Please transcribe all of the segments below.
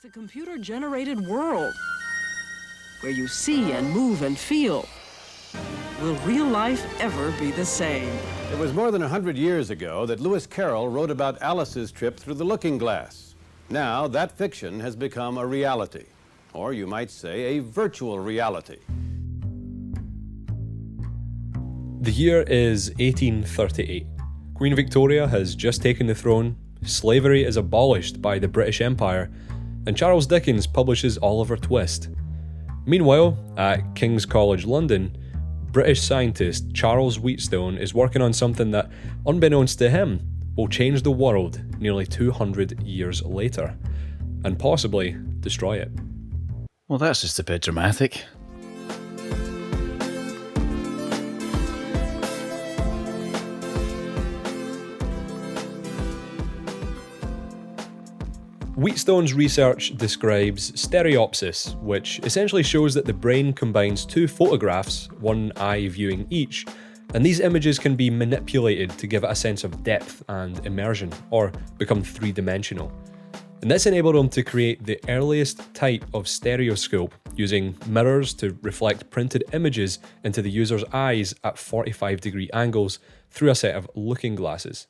It's a computer-generated world where you see and move and feel. Will real life ever be the same? It was more than 100 years ago that Lewis Carroll wrote about Alice's trip through the looking glass. Now, that fiction has become a reality, or you might say a virtual reality. The year is 1838. Queen Victoria has just taken the throne, slavery is abolished by the British Empire, and Charles Dickens publishes Oliver Twist. Meanwhile, at King's College London, British scientist Charles Wheatstone is working on something that, unbeknownst to him, will change the world nearly 200 years later, and possibly destroy it. Well, that's just a bit dramatic. Wheatstone's research describes stereopsis, which essentially shows that the brain combines two photographs, one eye viewing each, and these images can be manipulated to give it a sense of depth and immersion, or become three-dimensional. And this enabled him to create the earliest type of stereoscope, using mirrors to reflect printed images into the user's eyes at 45-degree angles through a set of looking glasses.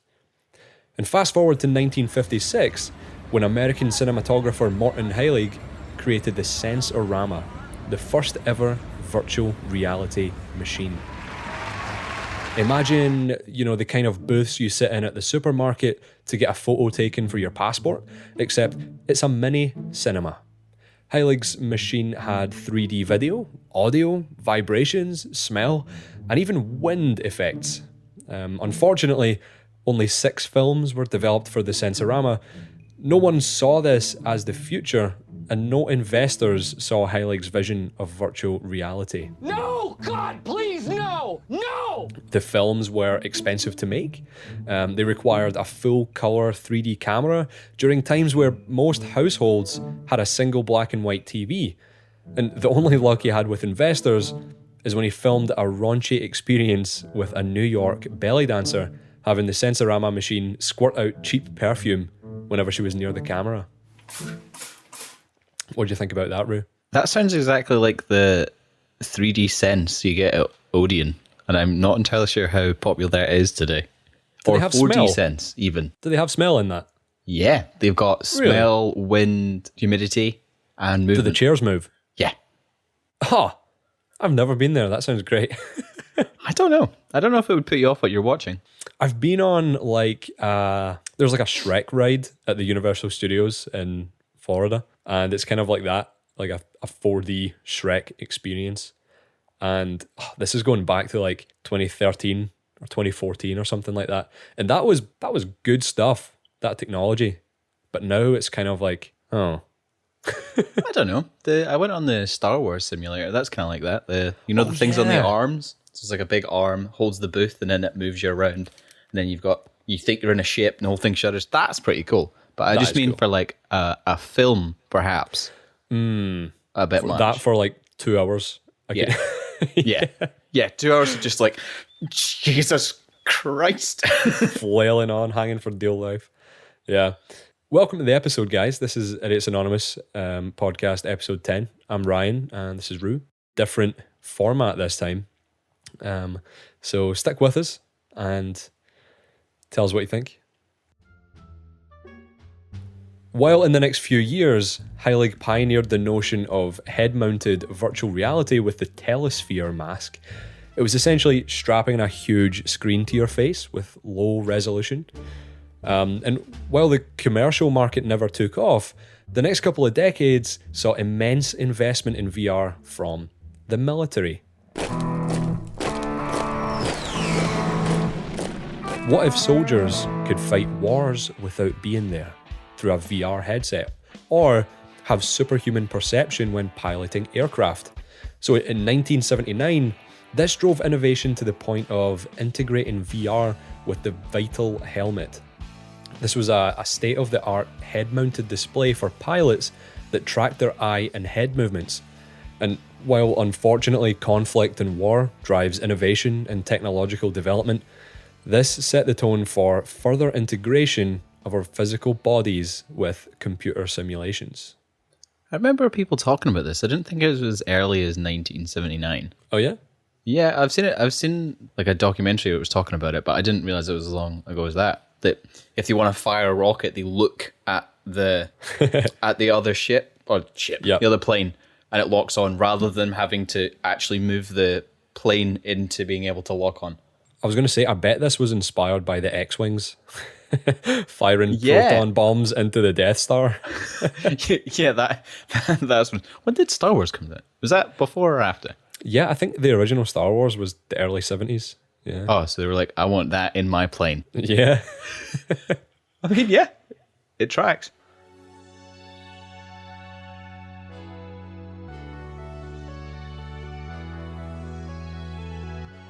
And fast forward to 1956, when American cinematographer Morton Heilig created the Sensorama, the first ever virtual reality machine. Imagine, the kind of booths you sit in at the supermarket to get a photo taken for your passport, except it's a mini cinema. Heilig's machine had 3D video, audio, vibrations, smell, and even wind effects. Unfortunately, only 6 films were developed for the Sensorama. No one saw this as the future, and no investors saw Heilig's vision of virtual reality. No! God, please, no! No! The films were expensive to make. They required a full-colour 3D camera during times where most households had a single black and white TV. And the only luck he had with investors is when he filmed a raunchy experience with a New York belly dancer having the Sensorama machine squirt out cheap perfume whenever she was near the camera. What do you think about that, Rue? That sounds exactly like the 3D Sense you get at Odeon, and I'm not entirely sure how popular that is today. Do or they have 4D smell? Sense, even. Do they have smell in that? Yeah, they've got smell, wind, humidity, and movement. Do the chairs move? Yeah. Oh, I've never been there. That sounds great. I don't know. I don't know if it would put you off what you're watching. I've been on there's like a Shrek ride at the Universal Studios in Florida, and it's kind of like that, like a 4D Shrek experience. And this is going back to like 2013 or 2014 or something like that. And that was good stuff, that technology. But now it's kind of like, oh. I don't know. I went on the Star Wars simulator. That's kind of like that. The things on the arms. So it's like a big arm holds the booth, and then it moves you around. And then you think you're in a ship, and the whole thing shudders. That's pretty cool. But I just mean cool. For like a film, perhaps. A bit much. That for like 2 hours. Yeah. Yeah. 2 hours of just like, Jesus Christ. Flailing on, hanging for dear life. Yeah. Welcome to the episode, guys. This is It's Anonymous podcast, episode 10. I'm Ryan, and this is Rue. Different format this time. So stick with us and tell us what you think. While in the next few years, Heilig pioneered the notion of head-mounted virtual reality with the Telesphere mask. It was essentially strapping a huge screen to your face with low resolution. And while the commercial market never took off, the next couple of decades saw immense investment in VR from the military. What if soldiers could fight wars without being there through a VR headset, or have superhuman perception when piloting aircraft? So in 1979, this drove innovation to the point of integrating VR with the Vital helmet. This was a state-of-the-art head-mounted display for pilots that tracked their eye and head movements. And while unfortunately conflict and war drives innovation and technological development, this set the tone for further integration of our physical bodies with computer simulations. I remember people talking about this. I didn't think it was as early as 1979. Oh yeah? Yeah, I've seen it. I've seen like a documentary that was talking about it, but I didn't realize it was as long ago as that. That if they want to fire a rocket, they look at the at the other the other plane, and it locks on rather than having to actually move the plane into being able to lock on. I was going to say, I bet this was inspired by the X-Wings firing proton bombs into the Death Star. That's when did Star Wars come out? Was that before or after? Yeah, I think the original Star Wars was the early 70s. Yeah. Oh, so they were like, I want that in my plane. Yeah. I mean, yeah, it tracks.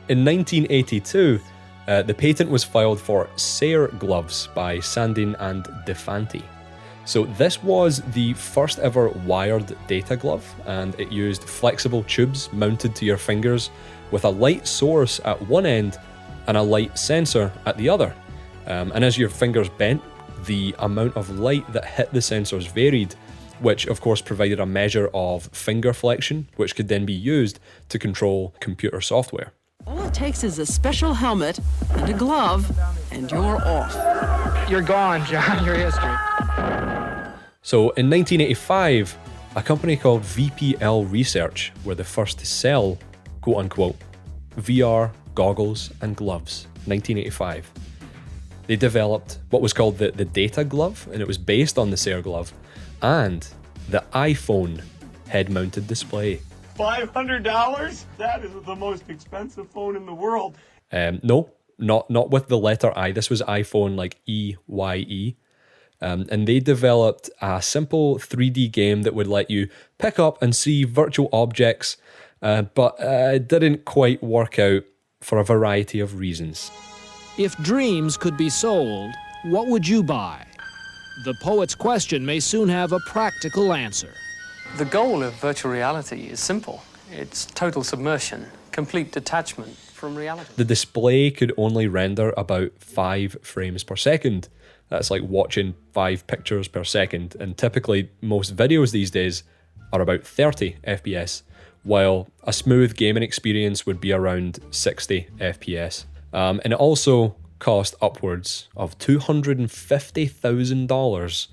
In 1982, the patent was filed for Sayre gloves by Sandin and DeFanti. So this was the first ever wired data glove, and it used flexible tubes mounted to your fingers with a light source at one end and a light sensor at the other. And as your fingers bent, the amount of light that hit the sensors varied, which of course provided a measure of finger flexion, which could then be used to control computer software. All it takes is a special helmet and a glove, and you're off. You're gone, John. Your history. So in 1985, a company called VPL Research were the first to sell, quote unquote, VR goggles and gloves. 1985. They developed what was called the Data Glove, and it was based on the Sayre glove, and the iPhone head-mounted display. $500? That is the most expensive phone in the world. No, not with the letter I. This was iPhone, like EYE. And they developed a simple 3D game that would let you pick up and see virtual objects, but it didn't quite work out for a variety of reasons. If dreams could be sold, what would you buy? The poet's question may soon have a practical answer. The goal of virtual reality is simple. It's total submersion, complete detachment from reality. The display could only render about 5 frames per second. That's like watching 5 pictures per second, and typically most videos these days are about 30 FPS, while a smooth gaming experience would be around 60 FPS. And it also cost upwards of $250,000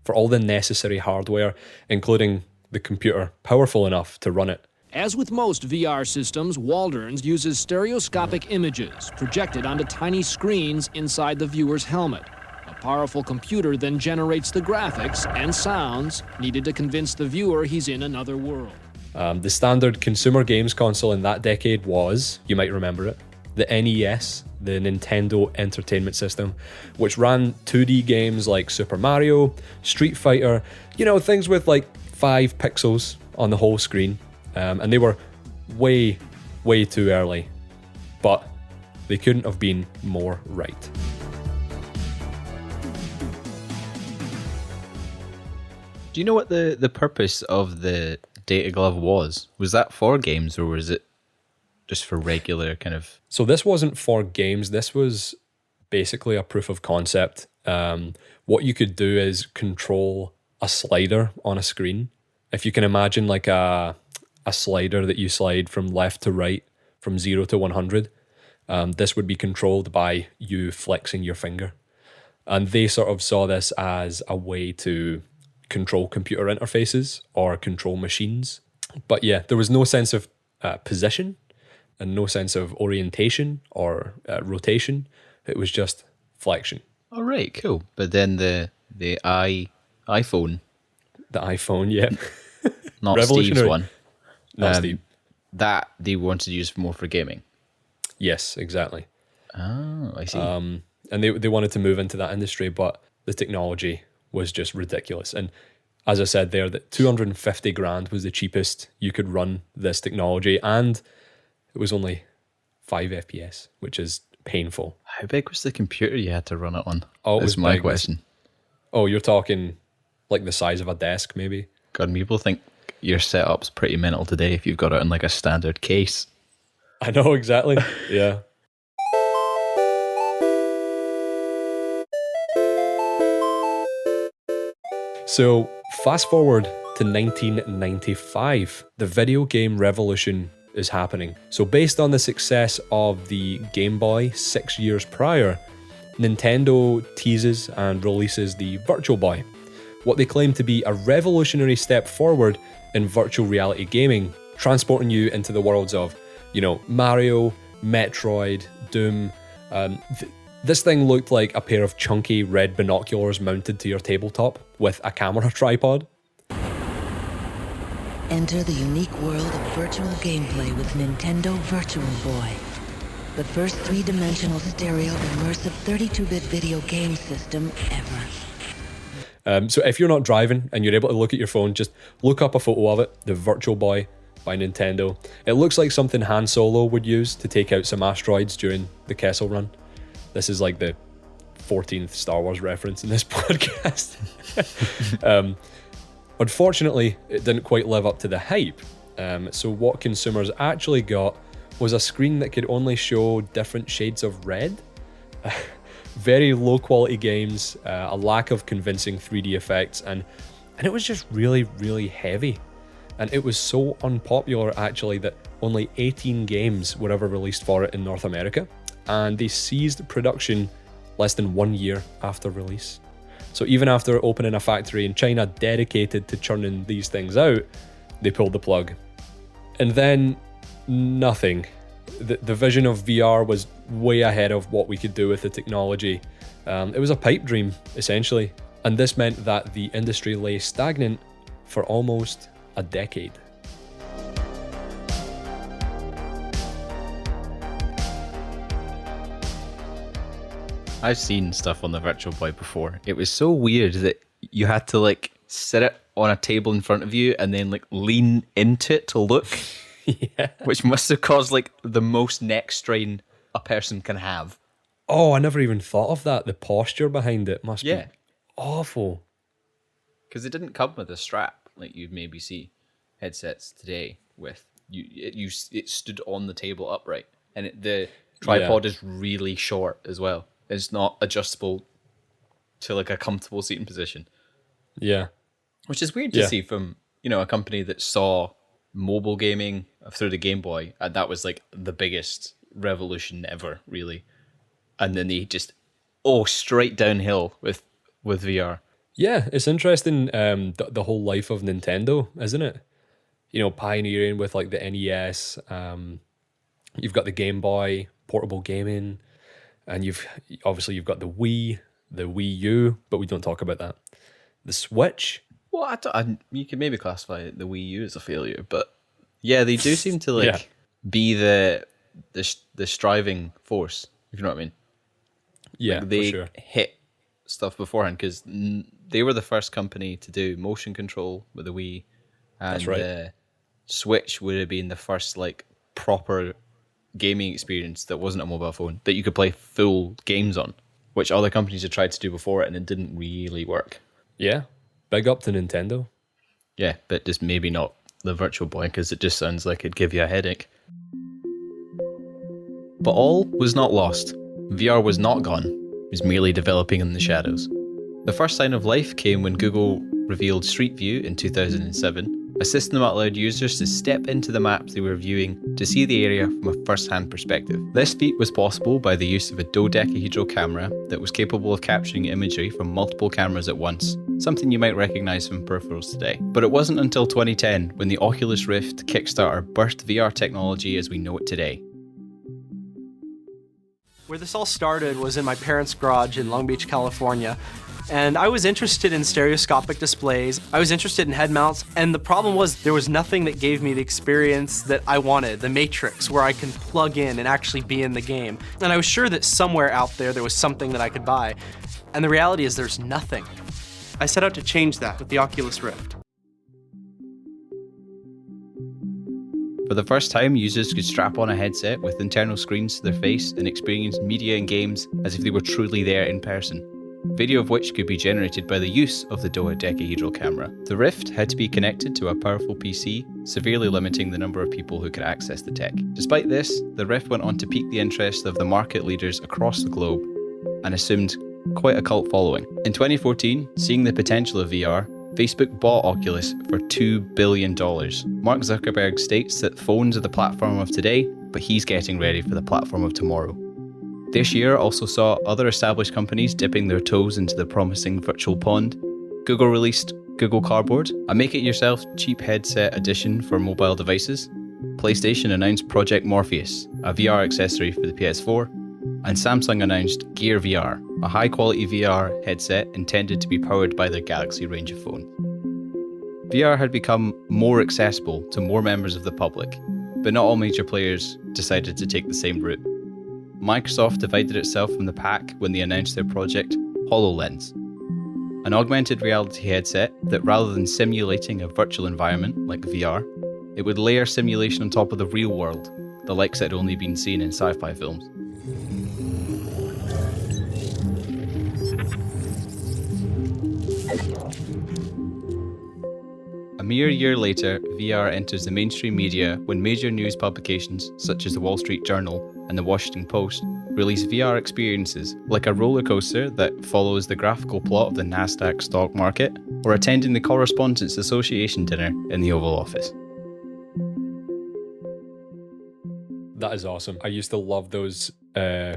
for all the necessary hardware, including the computer powerful enough to run it. As with most VR systems, Waldron's uses stereoscopic images projected onto tiny screens inside the viewer's helmet. A powerful computer then generates the graphics and sounds needed to convince the viewer he's in another world. The standard consumer games console in that decade was, you might remember it, the NES, the Nintendo Entertainment System, which ran 2D games like Super Mario, Street Fighter, things with like 5 pixels on the whole screen. And they were way, way too early, but they couldn't have been more right. Do you know what the purpose of the Data Glove was? Was that for games, or was it just for regular kind of... So this wasn't for games. This was basically a proof of concept. What you could do is control a slider on a screen. If you can imagine like a slider that you slide from left to right, from 0 to 100, this would be controlled by you flexing your finger. And they sort of saw this as a way to control computer interfaces or control machines. But yeah, there was no sense of position and no sense of orientation or rotation. It was just flexion. All right, cool. But then the iPhone. The iPhone, yeah. Not Steve's one. Not Steve. That they wanted to use more for gaming. Yes, exactly. Oh, I see. And they wanted to move into that industry, but the technology was just ridiculous. And as I said there, that 250 grand was the cheapest you could run this technology, and it was only 5 FPS, which is painful. How big was the computer you had to run it on? Oh, it was my question. Oh, you're talking like the size of a desk, maybe? God, people think your setup's pretty mental today if you've got it in like a standard case. I know, exactly. Yeah. So fast forward to to 1995. The video game revolution is happening. So based on the success of the Game Boy 6 years prior, Nintendo teases and releases the Virtual Boy, what they claim to be a revolutionary step forward in virtual reality gaming, transporting you into the worlds of, Mario, Metroid, Doom. This thing looked like a pair of chunky red binoculars mounted to your tabletop with a camera tripod. Enter the unique world of virtual gameplay with Nintendo Virtual Boy, the first three-dimensional stereo immersive 32-bit video game system ever. So if you're not driving and you're able to look at your phone, just look up a photo of it, the Virtual Boy by Nintendo. It looks like something Han Solo would use to take out some asteroids during the Kessel Run. This is like the 14th Star Wars reference in this podcast. Unfortunately, it didn't quite live up to the hype. So what consumers actually got was a screen that could only show different shades of red. Very low quality games, a lack of convincing 3D effects, and it was just really, really heavy. And it was so unpopular actually that only 18 games were ever released for it in North America, and they ceased production less than 1 year after release. So even after opening a factory in China dedicated to churning these things out, they pulled the plug. And then nothing. The vision of VR was way ahead of what we could do with the technology. It was a pipe dream, essentially. And this meant that the industry lay stagnant for almost a decade. I've seen stuff on the Virtual Boy before. It was so weird that you had to sit it on a table in front of you and then lean into it to look. Yeah. Which must have caused the most neck strain a person can have. Oh, I never even thought of that. The posture behind it must be awful. Because it didn't come with a strap like you'd maybe see headsets today with. It stood on the table upright, and the tripod is really short as well. It's not adjustable to a comfortable seating position. Yeah. Which is weird to see from, a company that saw mobile gaming through the Game Boy, and that was the biggest revolution ever, really. And then they just straight downhill with VR. Yeah, it's interesting, the whole life of Nintendo, isn't it? Pioneering with the NES. You've got the Game Boy, portable gaming, and you've got the Wii U, but we don't talk about that. The Switch. Well, you can maybe classify the Wii U as a failure, but yeah, they do seem to be the striving force, if you know what I mean. Yeah, they for sure. hit stuff beforehand because they were the first company to do motion control with the Wii, and That's right. The Switch would have been the first proper gaming experience that wasn't a mobile phone that you could play full games on, which other companies had tried to do before it and it didn't really work. Yeah, big up to Nintendo. Yeah, but just maybe not the Virtual Boy because it just sounds like it'd give you a headache. But all was not lost. VR was not gone. It was merely developing in the shadows. The first sign of life came when Google revealed Street View in 2007, a system that allowed users to step into the maps they were viewing to see the area from a first-hand perspective. This feat was possible by the use of a dodecahedral camera that was capable of capturing imagery from multiple cameras at once, something you might recognise from peripherals today. But it wasn't until 2010 when the Oculus Rift Kickstarter birthed VR technology as we know it today. Where this all started was in my parents' garage in Long Beach, California. And I was interested in stereoscopic displays. I was interested in head mounts. And the problem was there was nothing that gave me the experience that I wanted, the Matrix, where I can plug in and actually be in the game. And I was sure that somewhere out there was something that I could buy. And the reality is there's nothing. I set out to change that with the Oculus Rift. For the first time, users could strap on a headset with internal screens to their face and experience media and games as if they were truly there in person. Video of which could be generated by the use of the dodecahedral camera. The Rift had to be connected to a powerful PC, severely limiting the number of people who could access the tech. Despite this, the Rift went on to pique the interest of the market leaders across the globe and assumed quite a cult following. In 2014, seeing the potential of VR, Facebook bought Oculus for $2 billion. Mark Zuckerberg states that phones are the platform of today, but he's getting ready for the platform of tomorrow. This year also saw other established companies dipping their toes into the promising virtual pond. Google released Google Cardboard, a make-it-yourself cheap headset edition for mobile devices. PlayStation announced Project Morpheus, a VR accessory for the PS4. And Samsung announced Gear VR, a high-quality VR headset intended to be powered by their Galaxy range of phones. VR had become more accessible to more members of the public, but not all major players decided to take the same route. Microsoft divided itself from the pack when they announced their project HoloLens, an augmented reality headset that rather than simulating a virtual environment like VR, it would layer simulation on top of the real world, the likes that had only been seen in sci-fi films. A mere year later, VR enters the mainstream media when major news publications such as the Wall Street Journal and the Washington Post release VR experiences like a roller coaster that follows the graphical plot of the Nasdaq stock market, or attending the Correspondents Association dinner in the Oval Office. That is awesome. I used to love those. I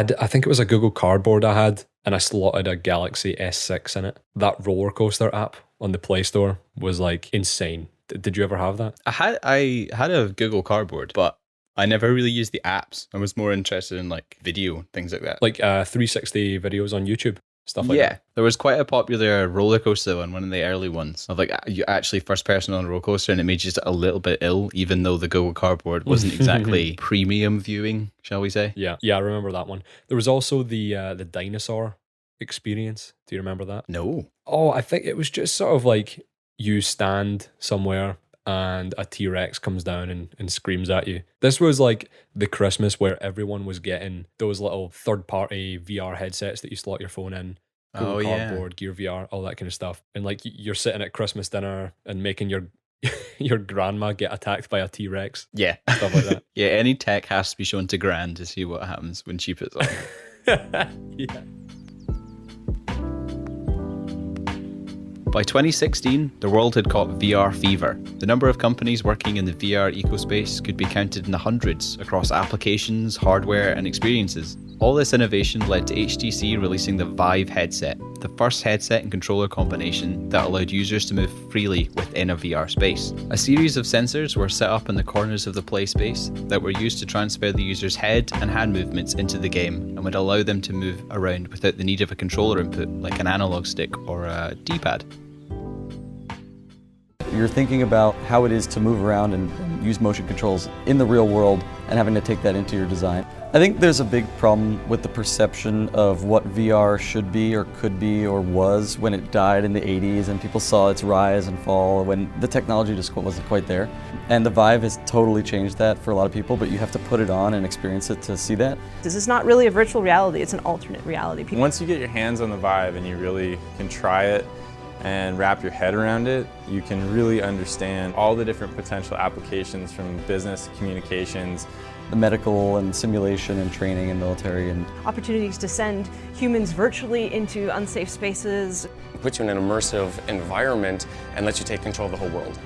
think it was a Google Cardboard I had, and I slotted a Galaxy S6 in it. That roller coaster app on the Play Store was like insane. Did you ever have that? I had a Google Cardboard, but I never really used the apps. I was more interested in like video, things like that. Like 360 videos on YouTube, stuff like that. There was quite a popular roller coaster one of the early ones of like you actually first person on a roller coaster, and it made you just a little bit ill, even though the Google Cardboard wasn't exactly premium viewing, shall we say? Yeah, I remember that one. There was also the dinosaur experience. Do you remember that? No. Oh, I think it was just sort of like you stand somewhere and a T-Rex comes down and screams at you. This was like the Christmas where everyone was getting those little third-party VR headsets that you slot your phone in. Google Cardboard, Gear VR, all that kind of stuff. And like you're sitting at Christmas dinner and making your your grandma get attacked by a T-Rex. Yeah. Stuff like that. Yeah, any tech has to be shown to Gran to see what happens when she puts on. Yeah. By 2016, the world had caught VR fever. The number of companies working in the VR ecospace could be counted in the hundreds across applications, hardware, and experiences. All this innovation led to HTC releasing the Vive Headset, the first headset and controller combination that allowed users to move freely within a VR space. A series of sensors were set up in the corners of the play space that were used to transfer the user's head and hand movements into the game and would allow them to move around without the need of a controller input like an analog stick or a D-pad. You're thinking about how it is to move around and use motion controls in the real world and having to take that into your design. I think there's a big problem with the perception of what VR should be or could be or was when it died in the 80s and people saw its rise and fall when the technology just wasn't quite there. And the Vive has totally changed that for a lot of people, but you have to put it on and experience it to see that. This is not really a virtual reality, it's an alternate reality. Once you get your hands on the Vive and you really can try it and wrap your head around it, you can really understand all the different potential applications from business, communications, the medical and simulation and training and military and opportunities to send humans virtually into unsafe spaces. It puts you in an immersive environment and lets you take control of the whole world.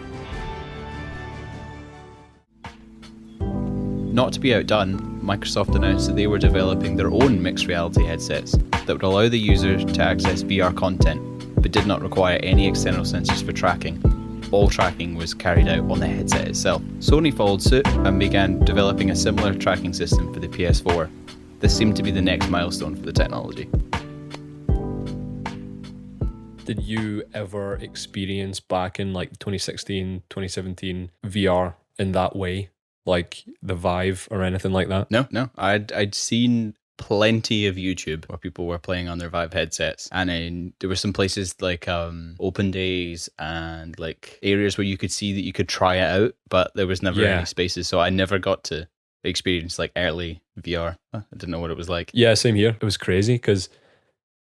Not to be outdone, Microsoft announced that they were developing their own mixed reality headsets that would allow the user to access VR content, but did not require any external sensors for tracking. All tracking was carried out on the headset itself. Sony followed suit and began developing a similar tracking system for the PS4. This seemed to be the next milestone for the technology. Did you ever experience back in like 2016, 2017 VR in that way? Like the Vive or anything like that? No. I'd seen plenty of YouTube where people were playing on their Vive headsets, and there were some places like open days and like areas where you could see that you could try it out, but there was never any spaces, so I never got to experience like early VR. I didn't know what it was like. Yeah, same here. It was crazy because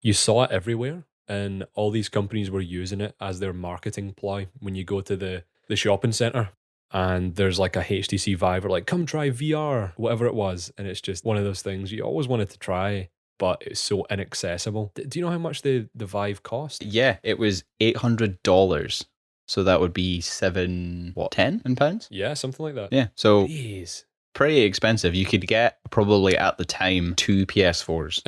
you saw it everywhere and all these companies were using it as their marketing ploy. When you go to the shopping center and there's like a HTC Vive or like, come try VR, whatever it was. And it's just one of those things you always wanted to try. but it's so inaccessible. Do you know how much the Vive cost? Yeah, it was $800. So that would be £10 in pounds? Yeah, something like that. Yeah, so Jeez. pretty expensive. You could get probably at the time 2 PS4s.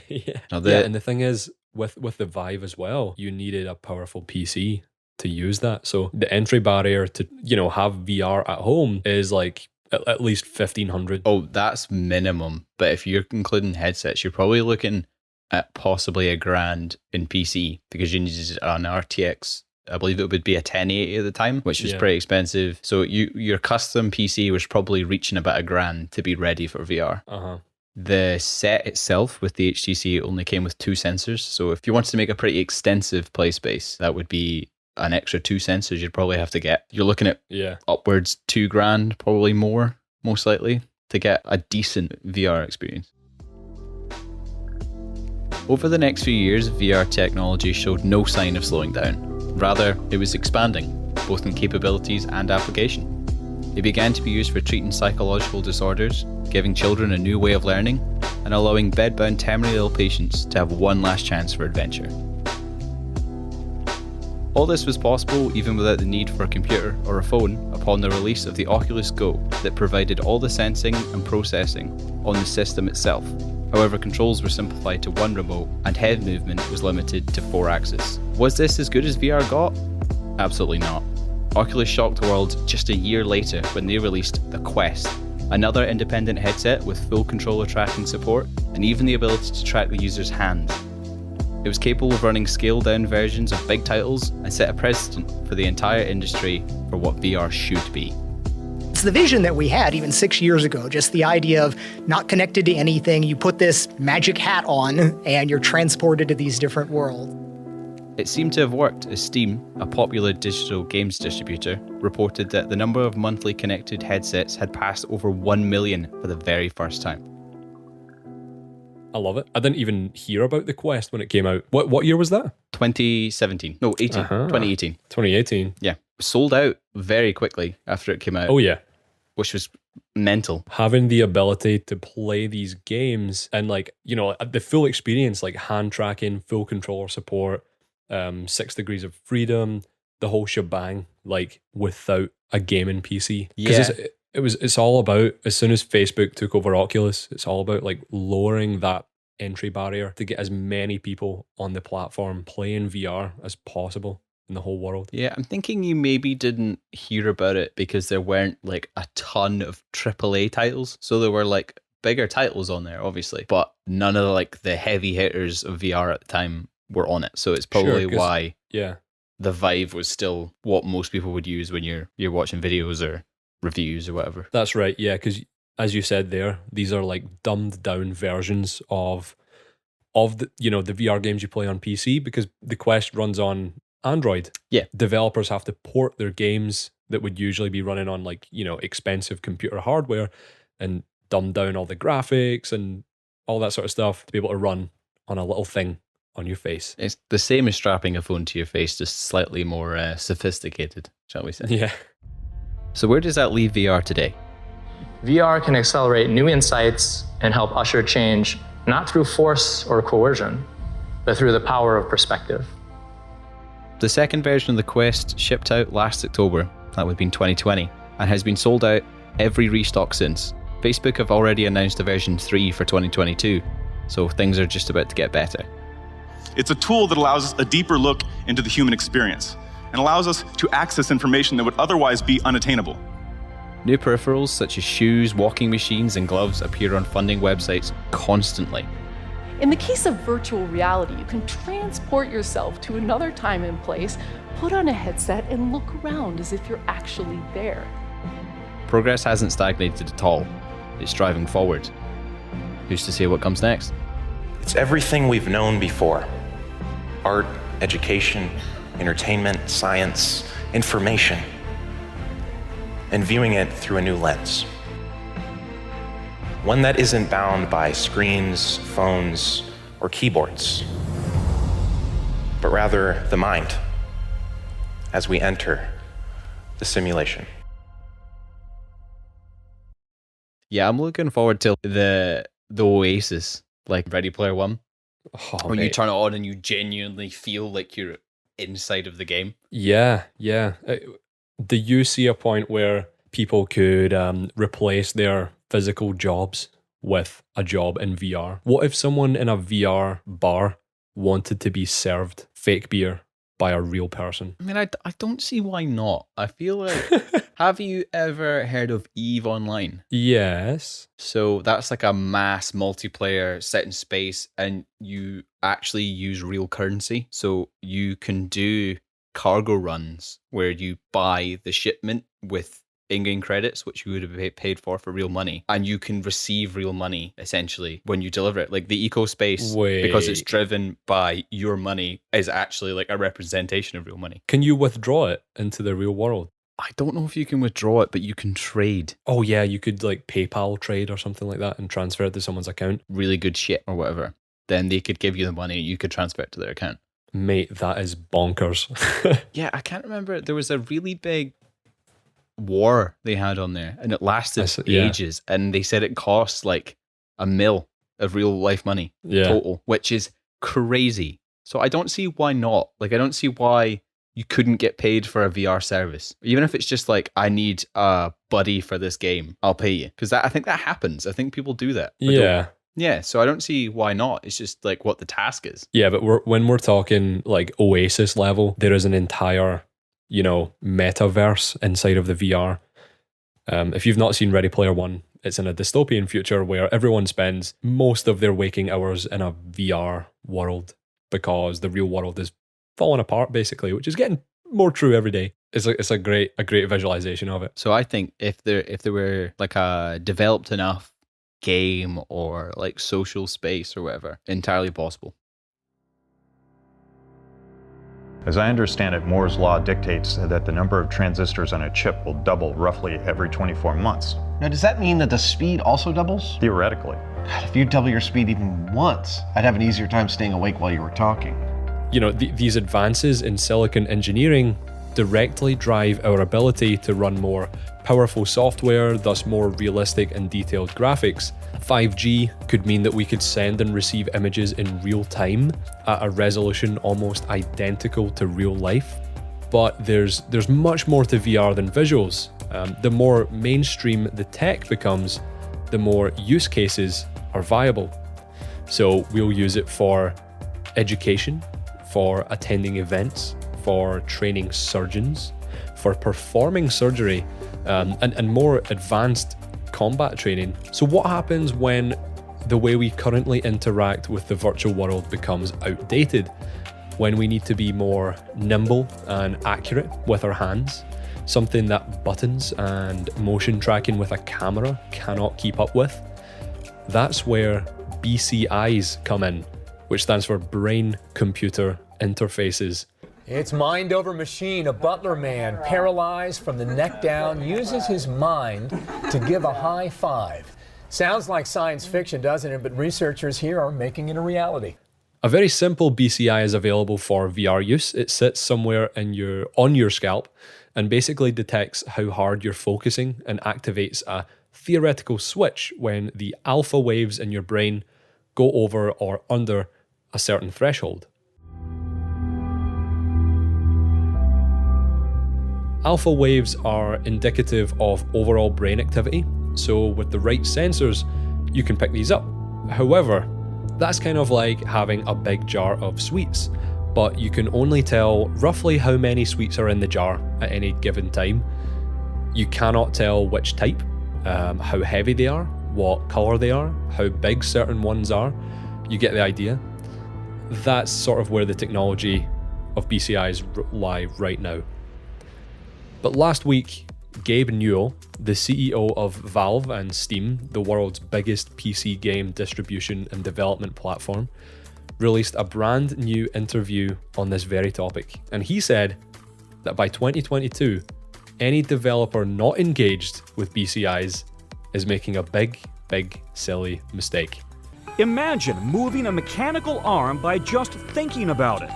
Yeah. Now Yeah, and the thing is, with the Vive as well, you needed a powerful PC to use that. So the entry barrier to, have VR at home is like at least 1,500. Oh, that's minimum. But if you're including headsets, you're probably looking at possibly $1,000 in PC because you needed an RTX. I believe it would be a 1080 at the time, which was pretty expensive. So your custom PC was probably reaching about $1,000 to be ready for VR. Uh-huh. The set itself with the HTC only came with 2 sensors. So if you wanted to make a pretty extensive play space, that would be an extra 2 sensors you'd probably have to get. You're looking at upwards $2,000, probably more, most likely, to get a decent VR experience. Over the next few years, VR technology showed no sign of slowing down. Rather, it was expanding, both in capabilities and application. It began to be used for treating psychological disorders, giving children a new way of learning, and allowing bedbound terminally ill patients to have one last chance for adventure. All this was possible even without the need for a computer or a phone upon the release of the Oculus Go that provided all the sensing and processing on the system itself. However, controls were simplified to 1 remote and head movement was limited to 4 axis. Was this as good as VR got? Absolutely not. Oculus shocked the world just a year later when they released the Quest, another independent headset with full controller tracking support and even the ability to track the user's hand. It was capable of running scaled-down versions of big titles and set a precedent for the entire industry for what VR should be. It's the vision that we had even 6 years ago, just the idea of not connected to anything. You put this magic hat on and you're transported to these different worlds. It seemed to have worked as Steam, a popular digital games distributor, reported that the number of monthly connected headsets had passed over 1 million for the very first time. I love it. I didn't even hear about the Quest when it came out. What year was that? 2017. No, 18. 2018. 2018. Yeah. Sold out very quickly after it came out. Oh, yeah. Which was mental. Having the ability to play these games and the full experience, like hand tracking, full controller support, 6 degrees of freedom, the whole shebang, without a gaming PC. Yeah. It's all about, as soon as Facebook took over Oculus, it's all about lowering that entry barrier to get as many people on the platform playing VR as possible in the whole world. Yeah, I'm thinking you maybe didn't hear about it because there weren't a ton of AAA titles. So there were bigger titles on there, obviously, but none of the heavy hitters of VR at the time were on it. So it's probably why the Vive was still what most people would use when you're watching videos or reviews or whatever. That's right, yeah, because as you said there, these are dumbed down versions of the the VR games you play on PC, because the Quest runs on Android. Yeah. Developers have to port their games that would usually be running on expensive computer hardware and dumb down all the graphics and all that sort of stuff to be able to run on a little thing on your face. It's the same as strapping a phone to your face, just slightly more sophisticated, shall we say. Yeah. So where does that leave VR today? VR can accelerate new insights and help usher change, not through force or coercion, but through the power of perspective. The second version of the Quest shipped out last October, that would have been 2020, and has been sold out every restock since. Facebook have already announced a version 3 for 2022, so things are just about to get better. It's a tool that allows us a deeper look into the human experience and allows us to access information that would otherwise be unattainable. New peripherals such as shoes, walking machines, and gloves appear on funding websites constantly. In the case of virtual reality, you can transport yourself to another time and place, put on a headset, and look around as if you're actually there. Progress hasn't stagnated at all. It's driving forward. Who's to say what comes next? It's everything we've known before. Art, education, entertainment, science, information, and viewing it through a new lens. One that isn't bound by screens, phones, or keyboards, but rather the mind as we enter the simulation. Yeah, I'm looking forward to the Oasis like Ready Player One. Oh, when you mate. turn it on and you genuinely feel like you're inside of the game. Yeah. Do you see a point where people could replace their physical jobs with a job in VR? What if someone in a VR bar wanted to be served fake beer by a real person? I mean, I don't see why not. I feel like, have you ever heard of EVE Online? Yes. So that's like a mass multiplayer set in space, and you actually use real currency. So you can do cargo runs where you buy the shipment with in-game credits, which you would have paid for real money, and you can receive real money essentially when you deliver it. Like the eco space, because it's driven by your money, is actually like a representation of real money. Can you withdraw it into the real world? I don't know if you can withdraw it, but you can trade. Oh yeah, you could like PayPal trade or something like that and transfer it to someone's account. Really good shit or whatever. Then they could give you the money, you could transfer it to their account. Mate, that is bonkers. Yeah, I can't remember. There was a really big war they had on there, and it lasted ages, and they said it cost like $1 million of real life money total, which is crazy. So I don't see why not. Like, I don't see why you couldn't get paid for a VR service, even if it's just like, I need a buddy for this game, I'll pay you, because I think that happens. I think people do that. Yeah, so I don't see why not. It's just like what the task is. Yeah, but when we're talking like Oasis level, there is an entire, metaverse inside of the VR. If you've not seen Ready Player One, it's in a dystopian future where everyone spends most of their waking hours in a VR world because the real world is falling apart, basically, which is getting more true every day. It's a great visualization of it. So I think if there were like a developed enough game or like social space or whatever, entirely possible. As I understand it, Moore's law dictates that the number of transistors on a chip will double roughly every 24 months. Now, does that mean that the speed also doubles? Theoretically. God, if you double your speed even once, I'd have an easier time staying awake while you were talking. These advances in silicon engineering directly drive our ability to run more powerful software, thus more realistic and detailed graphics. 5G could mean that we could send and receive images in real time at a resolution almost identical to real life. But there's much more to VR than visuals. The more mainstream the tech becomes, the more use cases are viable. So we'll use it for education, for attending events, for training surgeons, for performing surgery, and more advanced combat training. So what happens when the way we currently interact with the virtual world becomes outdated? When we need to be more nimble and accurate with our hands, something that buttons and motion tracking with a camera cannot keep up with? That's where BCIs come in, which stands for Brain-Computer Interfaces. It's mind over machine. A butler man, paralyzed from the neck down, uses his mind to give a high five. Sounds like science fiction, doesn't it? But researchers here are making it a reality. A very simple BCI is available for VR use. It sits somewhere on your scalp and basically detects how hard you're focusing and activates a theoretical switch when the alpha waves in your brain go over or under a certain threshold. Alpha waves are indicative of overall brain activity, so with the right sensors, you can pick these up. However, that's kind of like having a big jar of sweets, but you can only tell roughly how many sweets are in the jar at any given time. You cannot tell which type, how heavy they are, what color they are, how big certain ones are. You get the idea. That's sort of where the technology of BCIs lie right now. But last week, Gabe Newell, the CEO of Valve and Steam, the world's biggest PC game distribution and development platform, released a brand new interview on this very topic. And he said that by 2022, any developer not engaged with BCIs is making a big, silly mistake. Imagine moving a mechanical arm by just thinking about it,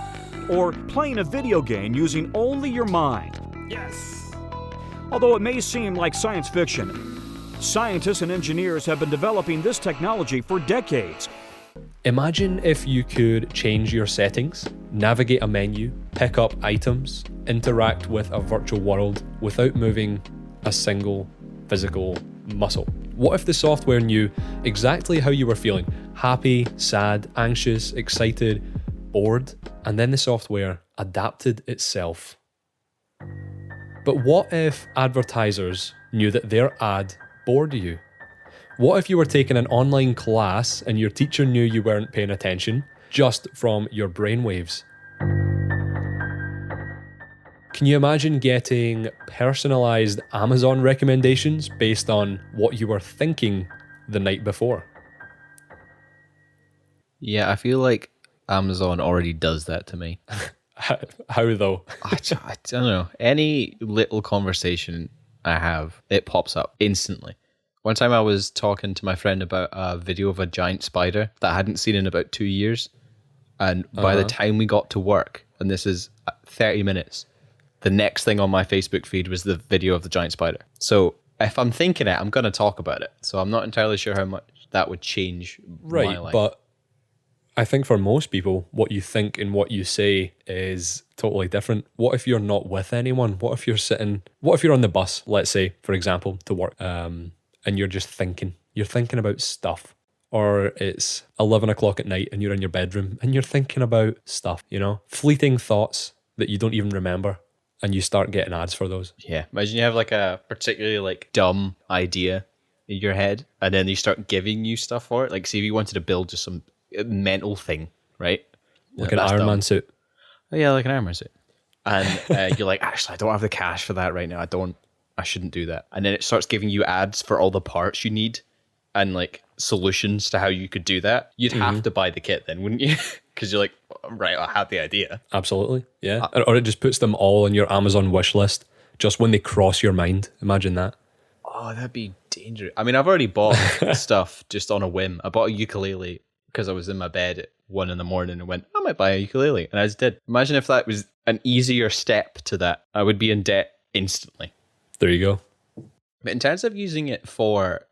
or playing a video game using only your mind. Yes! Although it may seem like science fiction, scientists and engineers have been developing this technology for decades. Imagine if you could change your settings, navigate a menu, pick up items, interact with a virtual world without moving a single physical muscle. What if the software knew exactly how you were feeling? Happy, sad, anxious, excited, bored, and then the software adapted itself. But what if advertisers knew that their ad bored you? What if you were taking an online class and your teacher knew you weren't paying attention just from your brainwaves? Can you imagine getting personalized Amazon recommendations based on what you were thinking the night before? Yeah, I feel like Amazon already does that to me. How though? I don't know. Any little conversation I have, it pops up instantly. One time I was talking to my friend about a video of a giant spider that I hadn't seen in about 2 years. And by the time we got to work, and this is 30 minutes, the next thing on my Facebook feed was the video of the giant spider. So if I'm thinking it, I'm going to talk about it. So I'm not entirely sure how much that would change my life. But I think for most people, what you think and what you say is totally different. What if you're not with anyone? What if you're on the bus, let's say, for example, to work, and you're just thinking. You're thinking about stuff. Or it's 11 o'clock at night and you're in your bedroom and you're thinking about stuff, fleeting thoughts that you don't even remember, and you start getting ads for those. Yeah. Imagine you have like a particularly dumb idea in your head and then they start giving you stuff for it. Like, see if you wanted to build just some mental thing, right? Like an Iron Man suit. Oh yeah, like an Iron Man suit. And you're like, actually, I don't have the cash for that right now. I shouldn't do that. And then it starts giving you ads for all the parts you need and like solutions to how you could do that. You'd have to buy the kit then, wouldn't you? Because you're like, right, I have the idea. Absolutely, yeah. Or it just puts them all on your Amazon wish list just when they cross your mind. Imagine that. Oh, that'd be dangerous. I mean, I've already bought stuff just on a whim. I bought a ukulele because I was in my bed at 1 a.m. and went, I might buy a ukulele. And I just did. Imagine if that was an easier step to that. I would be in debt instantly. There you go. But in terms of using it for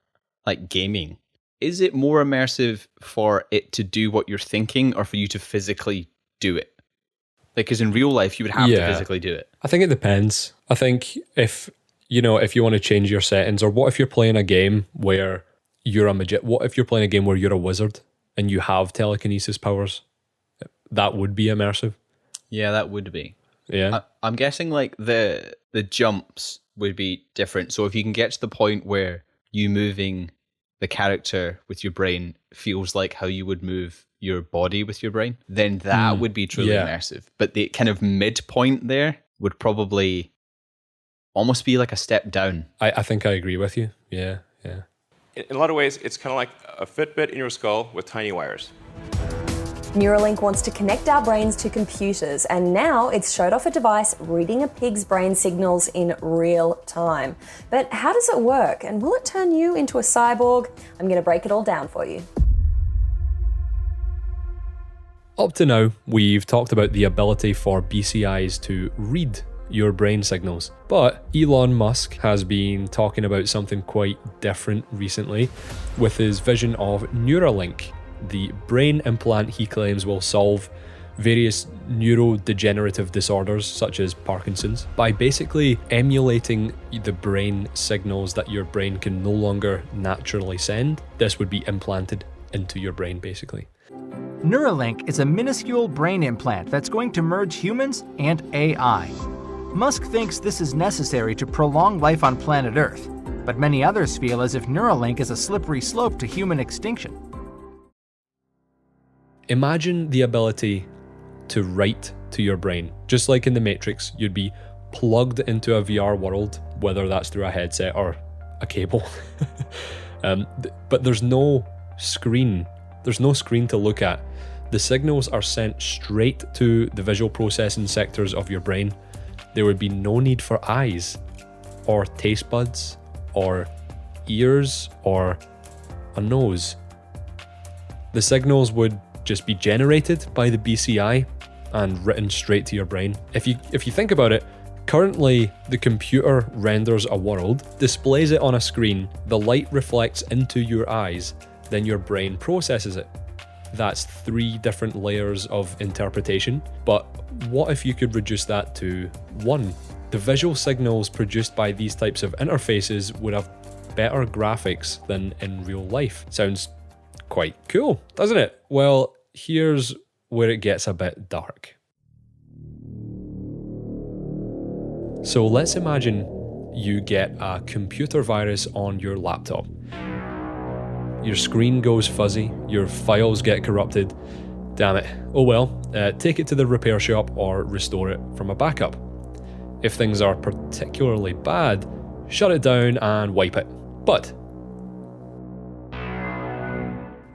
like gaming, is it more immersive for it to do what you're thinking or for you to physically do it? Like, because in real life, you would have to physically do it. I think it depends. I think if you want to change your settings, or what if you're playing a game where you're a magician? What if you're playing a game where you're a wizard and you have telekinesis powers? That would be immersive. Yeah, that would be. Yeah. I'm guessing like the jumps would be different. So if you can get to the point where you moving the character with your brain feels like how you would move your body with your brain, then that would be truly immersive. But the kind of midpoint there would probably almost be like a step down. I think I agree with you. Yeah. In a lot of ways, it's kind of like a Fitbit in your skull with tiny wires. Neuralink wants to connect our brains to computers, and now it's showed off a device reading a pig's brain signals in real time. But how does it work, and will it turn you into a cyborg? I'm going to break it all down for you. Up to now, we've talked about the ability for BCIs to read your brain signals. But Elon Musk has been talking about something quite different recently with his vision of Neuralink, the brain implant he claims will solve various neurodegenerative disorders such as Parkinson's by basically emulating the brain signals that your brain can no longer naturally send. This would be implanted into your brain basically. Neuralink is a minuscule brain implant that's going to merge humans and AI. Musk thinks this is necessary to prolong life on planet Earth, but many others feel as if Neuralink is a slippery slope to human extinction. Imagine the ability to write to your brain. Just like in the Matrix, you'd be plugged into a VR world, whether that's through a headset or a cable. But there's no screen. There's no screen to look at. The signals are sent straight to the visual processing sectors of your brain. There would be no need for eyes, or taste buds, or ears, or a nose. The signals would just be generated by the BCI and written straight to your brain. If you think about it, currently the computer renders a world, displays it on a screen, the light reflects into your eyes, then your brain processes it. that's 3 different layers of interpretation. But what if you could reduce that to 1? The visual signals produced by these types of interfaces would have better graphics than in real life. Sounds quite cool, doesn't it? Well, here's where it gets a bit dark. So let's imagine you get a computer virus on your laptop. Your screen goes fuzzy, your files get corrupted. Damn it. Oh well, take it to the repair shop or restore it from a backup. If things are particularly bad, shut it down and wipe it. But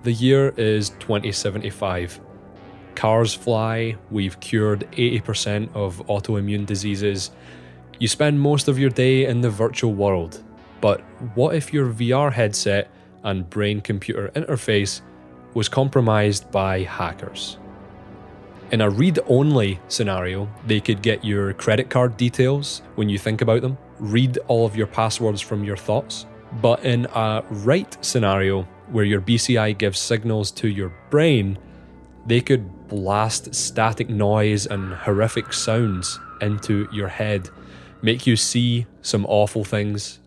the year is 2075. Cars fly, we've cured 80% of autoimmune diseases. You spend most of your day in the virtual world. But what if your VR headset and brain-computer interface was compromised by hackers? In a read-only scenario, they could get your credit card details when you think about them, read all of your passwords from your thoughts. But in a write scenario, where your BCI gives signals to your brain, they could blast static noise and horrific sounds into your head, make you see some awful things,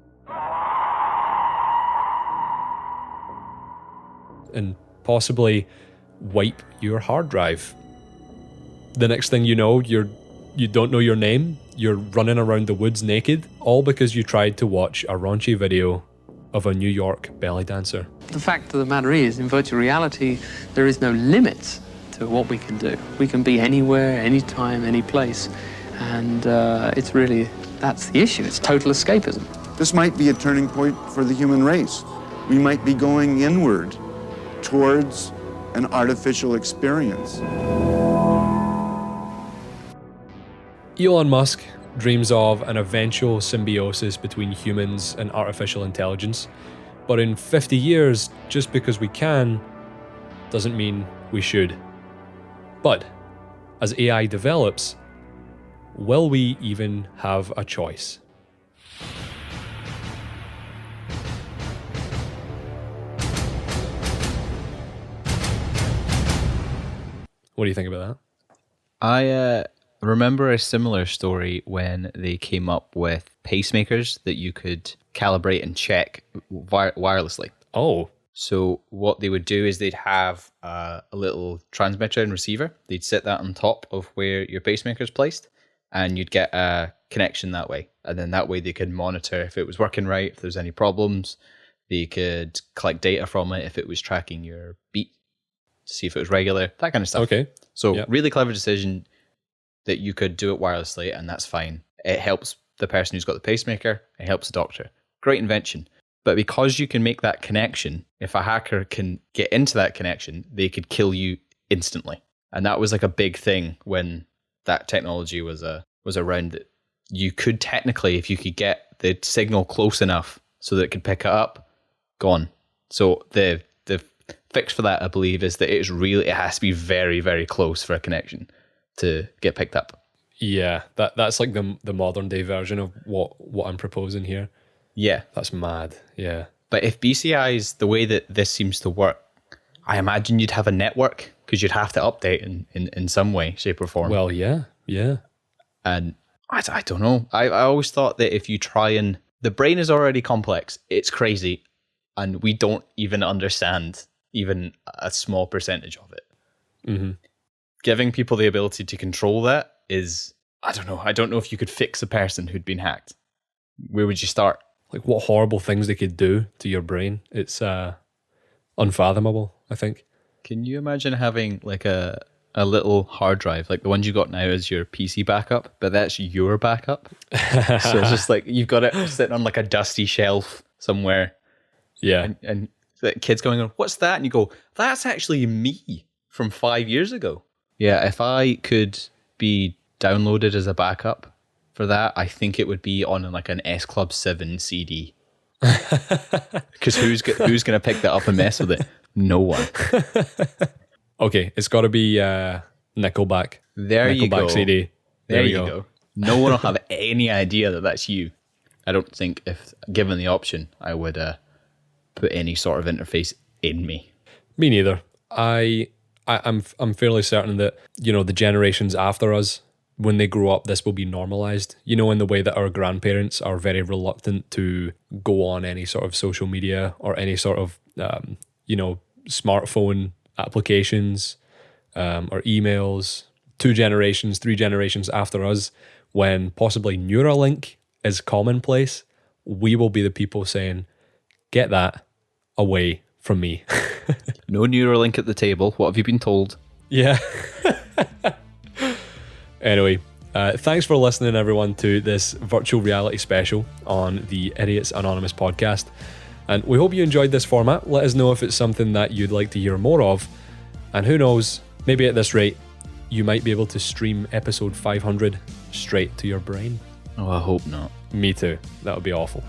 and possibly wipe your hard drive. The next thing you know, you don't know your name, you're running around the woods naked, all because you tried to watch a raunchy video of a New York belly dancer. The fact of the matter is, in virtual reality, there is no limit to what we can do. We can be anywhere, anytime, any place, and it's really, that's the issue. It's total escapism. This might be a turning point for the human race. We might be going inward towards an artificial experience. Elon Musk dreams of an eventual symbiosis between humans and artificial intelligence, but in 50 years, just because we can, doesn't mean we should. But as AI develops, will we even have a choice? What do you think about that? I remember a similar story when they came up with pacemakers that you could calibrate and check wirelessly. Oh. So what they would do is they'd have a little transmitter and receiver. They'd sit that on top of where your pacemaker is placed, and you'd get a connection that way. And then that way they could monitor if it was working right, if there's any problems. They could collect data from it if it was tracking your beat, to see if it was regular, that kind of stuff. Okay. So really clever decision that you could do it wirelessly, and that's fine. It helps the person who's got the pacemaker, it helps the doctor. Great invention. But because you can make that connection, if a hacker can get into that connection, they could kill you instantly. And that was like a big thing when that technology was around, that you could technically, if you could get the signal close enough so that it could pick it up, gone. So the fix for that, I believe, is that it has to be very, very close for a connection to get picked up. Yeah, that's like the modern day version of what I'm proposing here. Yeah. That's mad, yeah. But if BCI's the way that this seems to work, I imagine you'd have a network, because you'd have to update in some way, shape or form. Well, yeah. And I don't know. I always thought that if you try and... The brain is already complex. It's crazy. And we don't even understand even a small percentage of it. Mm-hmm. Giving people the ability to control that is... I don't know. I don't know if you could fix a person who'd been hacked. Where would you start? Like what horrible things they could do to your brain. It's unfathomable, I think. Can you imagine having like a little hard drive, like the ones you got now is your PC backup, but that's your backup? So it's just like you've got it sitting on like a dusty shelf somewhere. Yeah. And the kids going on, what's that? And you go, that's actually me from 5 years ago. Yeah, if I could be downloaded as a backup for that, I think it would be on like an S Club 7 CD. Because who's going to pick that up and mess with it? No one. Okay, it's got to be Nickelback. There you go. Nickelback CD. There you go. No one will have any idea that that's you. I don't think, if given the option, I would put any sort of interface in me. Me neither. I I'm fairly certain that, you know, the generations after us, when they grow up, this will be normalized, you know, in the way that our grandparents are very reluctant to go on any sort of social media or any sort of, you know, smartphone applications or emails. 2 generations, 3 generations after us, when possibly Neuralink is commonplace, we will be the people saying, get that away from me. No Neuralink at the table. What have you been told? Yeah. Anyway, thanks for listening, everyone, to this virtual reality special on the Idiots Anonymous podcast. And we hope you enjoyed this format. Let us know if it's something that you'd like to hear more of. And who knows, maybe at this rate, you might be able to stream episode 500 straight to your brain. Oh, I hope not. Me too. That would be awful.